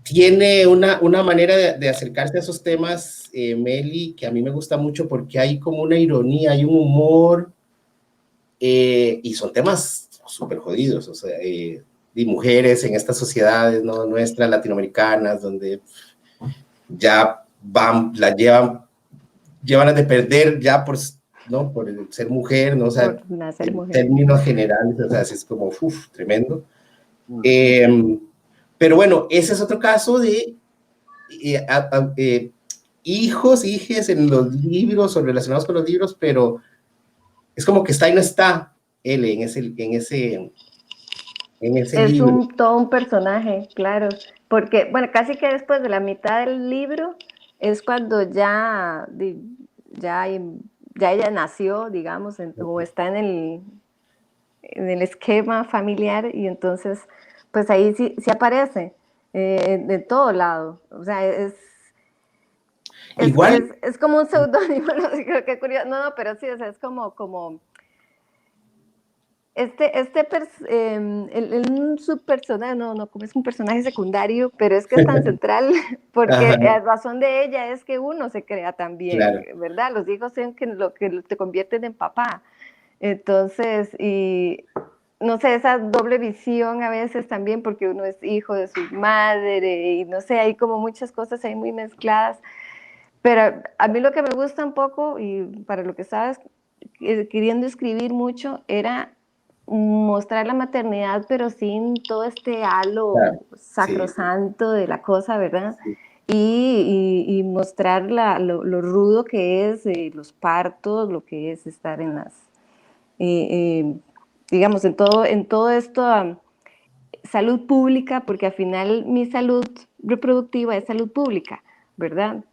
tiene una manera de acercarse a esos temas, Meli, que a mí me gusta mucho porque hay como una ironía, hay un humor, y son temas súper jodidos, o sea, de mujeres en estas sociedades, ¿no? Nuestras latinoamericanas, donde ya la llevan a de perder ya ¿no? Por ser mujer, ¿no? O sea, por nacer en mujer. términos generales, o sea, es como, tremendo. Pero bueno, ese es otro caso de hijos, hijes en los libros o relacionados con los libros, pero es como que está y no está él en ese Es libro. todo un personaje, claro, porque, bueno, casi que después de la mitad del libro es cuando ya, ya ella nació, digamos, o está en el esquema familiar y entonces, pues ahí sí aparece de todo lado. O sea, Igual, es como un seudónimo, no sé, creo que curioso, no, pero sí, o sea, es como un subpersonaje, no, como es un personaje secundario, pero es que es tan central, porque ajá, la razón de ella es que uno se crea también, claro, ¿verdad? Los hijos son lo que te convierten en papá. Entonces, y no sé, esa doble visión a veces también, porque uno es hijo de su madre, y no sé, hay como muchas cosas ahí muy mezcladas. Pero a mí lo que me gusta un poco, y para lo que sabes, queriendo escribir mucho, era mostrar la maternidad, pero sin todo este halo claro, sí, sacrosanto de la cosa, ¿verdad? sí. Y mostrar lo rudo que es los partos, lo que es estar en digamos, en todo esto, salud pública, porque al final mi salud reproductiva es salud pública, ¿verdad?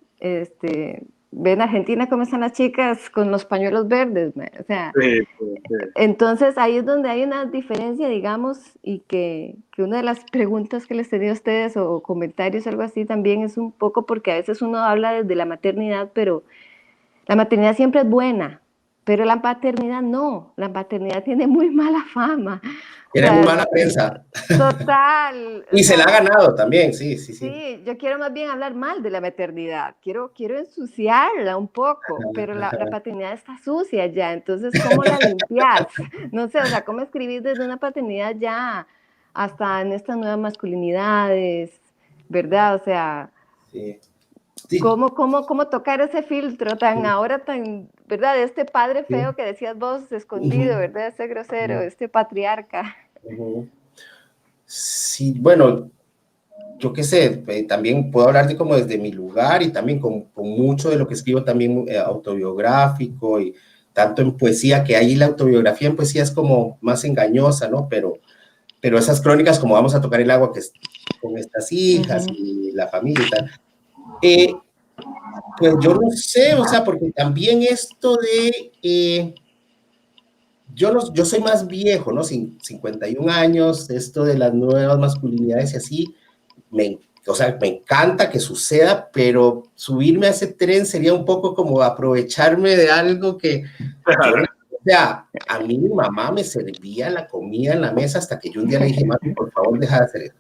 Ven Argentina cómo están las chicas con los pañuelos verdes, o sea, Sí, sí, sí. entonces ahí es donde hay una diferencia, digamos, y que una de las preguntas que les tenía a ustedes o comentarios, algo así, también es un poco porque a veces uno habla desde la maternidad, pero la maternidad siempre es buena, pero la paternidad no, la paternidad tiene muy mala fama. O Tiene muy sea, mala prensa. total, o Y se la ha sea, ganado también, sí, sí, sí. sí, yo quiero más bien hablar mal de la maternidad, quiero ensuciarla un poco, pero la paternidad está sucia ya, entonces, ¿cómo la limpias? No sé, o sea, ¿cómo escribir desde una paternidad ya hasta en estas nuevas masculinidades, ¿verdad? O sea, Sí, sí. ¿cómo tocar ese filtro tan ahora tan, ¿verdad? De este padre feo que decías vos, escondido, Ujú, ¿verdad? Este grosero, este patriarca. ujú. Sí, bueno, yo qué sé, también puedo hablar de como desde mi lugar y también con mucho de lo que escribo también autobiográfico y tanto en poesía, que ahí la autobiografía en poesía es como más engañosa, ¿no? Pero esas crónicas como vamos a tocar el agua que es con estas hijas Ujú. y la familia y tal. Eh, pues yo no sé, o sea, porque también esto de, yo soy más viejo, ¿no? 51 años, esto de las nuevas masculinidades y así, o sea, me encanta que suceda, pero subirme a ese tren sería un poco como aprovecharme de algo que yo, Claro. o sea, a mí mi mamá me servía la comida en la mesa hasta que yo un día le dije, mami, por favor, deja de hacer eso.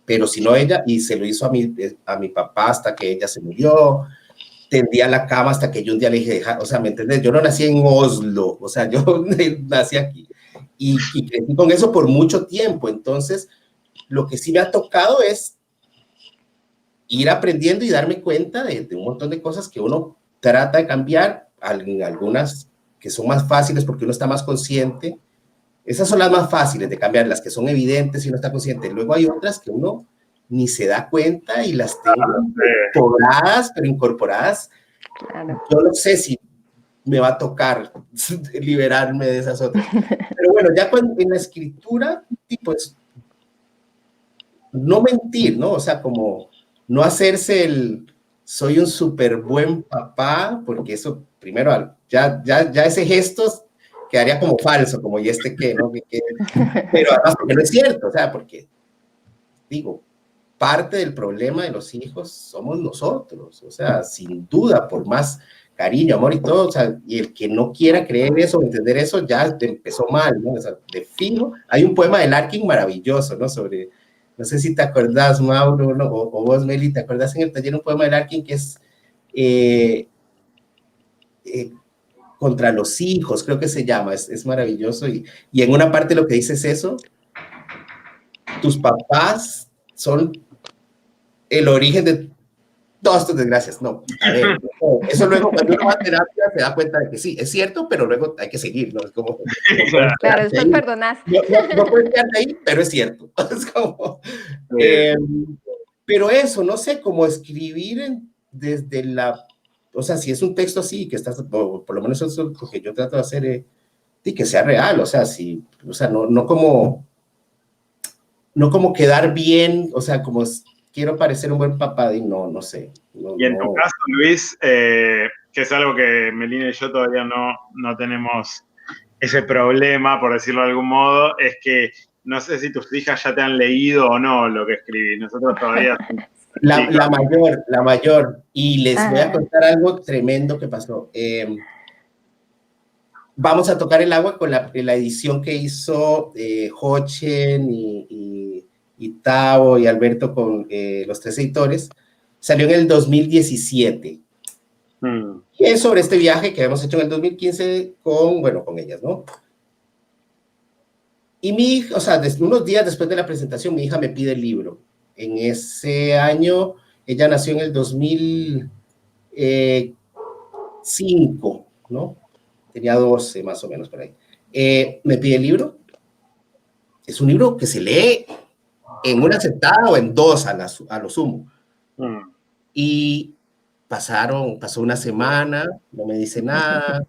Pero si no ella, y se lo hizo a mi papá hasta que ella se murió, tendía la cama hasta que yo un día le dije, deja, o sea, ¿me entiendes? Yo no nací en Oslo, o sea, yo nací aquí y crecí con eso por mucho tiempo, entonces lo que sí me ha tocado es ir aprendiendo y darme cuenta de un montón de cosas que uno trata de cambiar, algunas que son más fáciles porque uno está más consciente. Esas son las más fáciles de cambiar, las que son evidentes y uno está consciente. Luego hay otras que uno ni se da cuenta y las tengo incorporadas, pero incorporadas. Claro. Yo no sé si me va a tocar liberarme de esas otras. Pero bueno, ya en la escritura, pues, no mentir, ¿no? O sea, como no hacerse el soy un súper buen papá, porque eso, primero, ya ese gesto quedaría como falso, como y este qué, ¿no? Pero además, porque no es cierto, o sea, porque, digo, parte del problema de los hijos somos nosotros, o sea, sin duda, por más cariño, amor y todo, o sea, y el que no quiera creer eso, entender eso, ya empezó mal, ¿no? O sea, de fijo, hay un poema de Larkin maravilloso, ¿no? Sobre, no sé si te acordás, Mauro, ¿no? O vos, Meli, ¿te acordás en el taller un poema de Larkin que es contra los hijos, creo que se llama, es maravilloso, y en una parte lo que dice es eso, tus papás son el origen de todas tus desgracias. No, a ver, eso luego cuando uno va a terapia se da cuenta de que sí, es cierto, pero luego hay que seguir, ¿no? Es como... Claro, después perdonas. No puedes quedarte ahí, pero es cierto. Es como... pero eso, no sé, cómo escribir desde la... O sea, si es un texto así, que estás, por lo menos eso es lo que yo trato de hacer, y que sea real, o sea, si, o sea, no como quedar bien, o sea, como quiero parecer un buen papá, y no sé. Y en tu caso, Luis, que es algo que Melina y yo todavía no tenemos ese problema, por decirlo de algún modo, es que no sé si tus hijas ya te han leído o no lo que escribís. Nosotros todavía... La mayor. Y les voy a contar algo tremendo que pasó. Vamos a tocar el agua con la edición que hizo Jochen y Tavo y Alberto con los 3 editores. Salió en el 2017. Y es sobre este viaje que habíamos hecho en el 2015 con ellas, ¿no? Y mi hija, o sea, unos días después de la presentación, mi hija me pide el libro. En ese año, ella nació en el 2005, ¿no? Tenía 12 más o menos por ahí. Me pide el libro. Es un libro que se lee en una sentada o en 2 a lo sumo. Y pasó una semana, no me dice nada.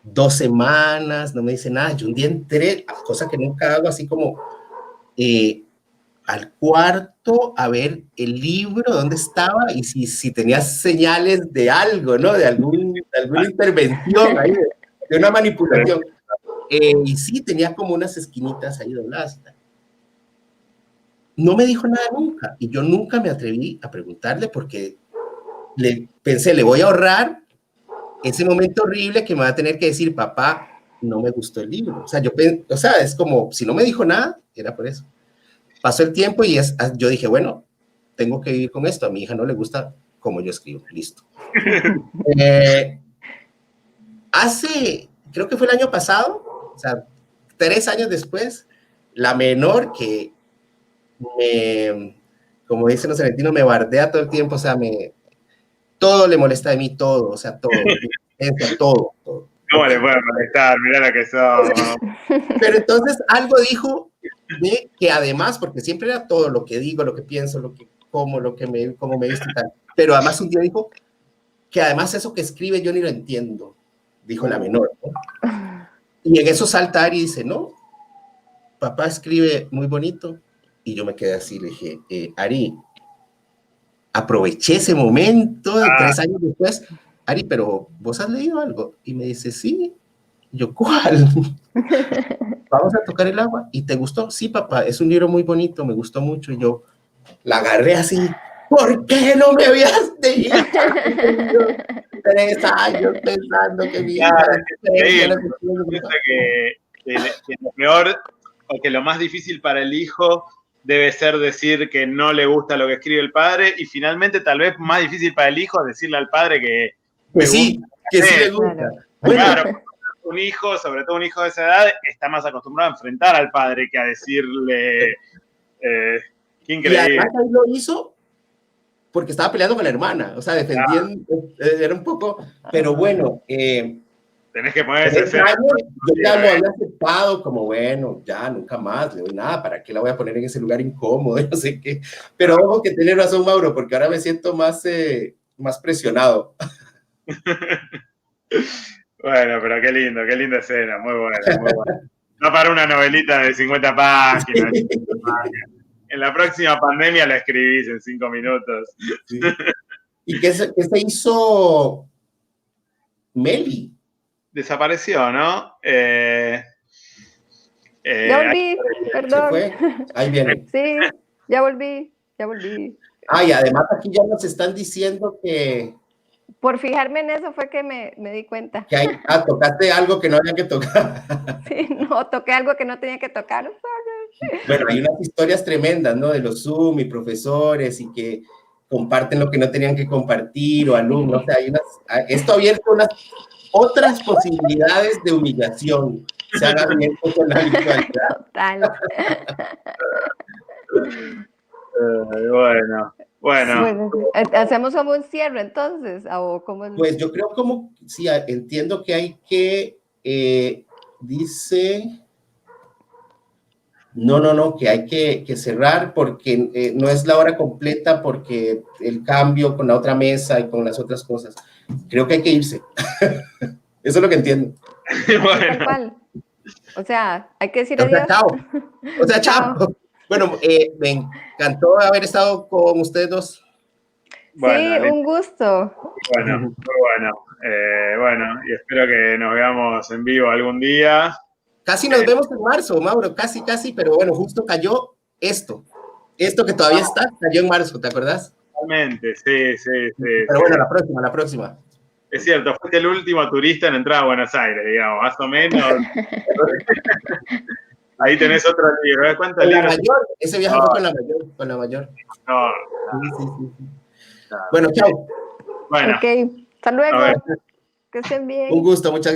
2 semanas, no me dice nada. Yo un día entré, cosa que nunca hago, así como al cuarto a ver el libro, dónde estaba y si tenía señales de algo, ¿no? De alguna intervención ahí, de una manipulación. Y sí, tenía como unas esquinitas ahí dobladas. No me dijo nada nunca, y yo nunca me atreví a preguntarle porque pensé, le voy a ahorrar ese momento horrible que me va a tener que decir, papá, no me gustó el libro. O sea, es como, si no me dijo nada, era por eso. Pasó el tiempo y yo dije, bueno, tengo que vivir con esto. A mi hija no le gusta como yo escribo, listo. Creo que fue el año pasado, o sea, 3 años después, la menor que como dicen los argentinos, me bardea todo el tiempo, o sea, todo le molesta de mí, todo, o sea, todo. todo. ¿Cómo le puede molestar? Mirá la que son. Pero entonces algo dijo de que además, porque siempre era todo lo que digo, lo que pienso, lo que como, cómo me visto y tal, pero además un día dijo que además eso que escribe yo ni lo entiendo, dijo la menor, ¿no? Y en eso salta Ari y dice, no, papá escribe muy bonito, y yo me quedé así, le dije, Ari, aproveché ese momento, 3 años después, Ari, pero ¿vos has leído algo? Y me dice, sí. Yo, ¿cuál? Vamos a tocar el agua. ¿Y te gustó? Sí, papá, es un libro muy bonito, me gustó mucho. Y yo la agarré así, ¿por qué no me habías dicho? 3 años pensando que mi hija... que lo peor, o que lo más difícil para el hijo debe ser decir que no le gusta lo que escribe el padre, y finalmente tal vez más difícil para el hijo decirle al padre que sí, que sí le gusta. Claro, un hijo, sobre todo un hijo de esa edad, está más acostumbrado a enfrentar al padre que a decirle qué increíble. Y además ahí lo hizo porque estaba peleando con la hermana, o sea, defendiendo, era un poco, pero bueno, tenés que poner ese yo ya lo había aceptado como, bueno, ya nunca más le doy nada, ¿para qué la voy a poner en ese lugar incómodo? No sé qué. Pero ojo que tiene razón, Mauro, porque ahora me siento más presionado. Bueno, pero qué linda escena, muy buena, muy buena. No para una novelita de 50 páginas. Sí. En la próxima pandemia la escribís en 5 minutos. Sí. ¿Y qué se hizo Meli? Desapareció, ¿no? Ya volví, ¿Se perdón. fue? Ahí viene. Sí, ya volví, ya volví. Y además aquí ya nos están diciendo que Por fijarme en eso fue que me di cuenta. tocaste algo que no había que tocar. Sí, no, toqué algo que no tenía que tocar. Bueno, hay unas historias tremendas, ¿no? De los Zoom y profesores y que comparten lo que no tenían que compartir o alumnos. O sea, esto ha abierto unas otras posibilidades de humillación. Se han abierto con la virtualidad. Total. Bueno. ¿Hacemos como un cierre entonces? ¿O cómo es? Pues yo creo sí, entiendo que hay que, dice, no, que hay que cerrar porque no es la hora completa porque el cambio con la otra mesa y con las otras cosas. Creo que hay que irse. Eso es lo que entiendo. Tal cual. O sea, hay que decir adiós. Chao. O sea, chao. Bueno, me encantó haber estado con ustedes dos. Bueno, sí, un gusto. Bueno, muy bueno. Bueno, y espero que nos veamos en vivo algún día. Casi nos vemos en marzo, Mauro, casi, pero bueno, justo cayó esto que todavía está, cayó en marzo, ¿te acordás? Totalmente, sí. Pero bueno, la próxima. Es cierto, fuiste el último turista en entrar a Buenos Aires, digamos, más o menos. Ahí tenés otro libro. ¿Cuántos con libros? La mayor, ese viaje fue con la mayor. No. Sí. Bueno, chao. Bueno. Ok, hasta luego. Que estén bien. Un gusto, muchas gracias.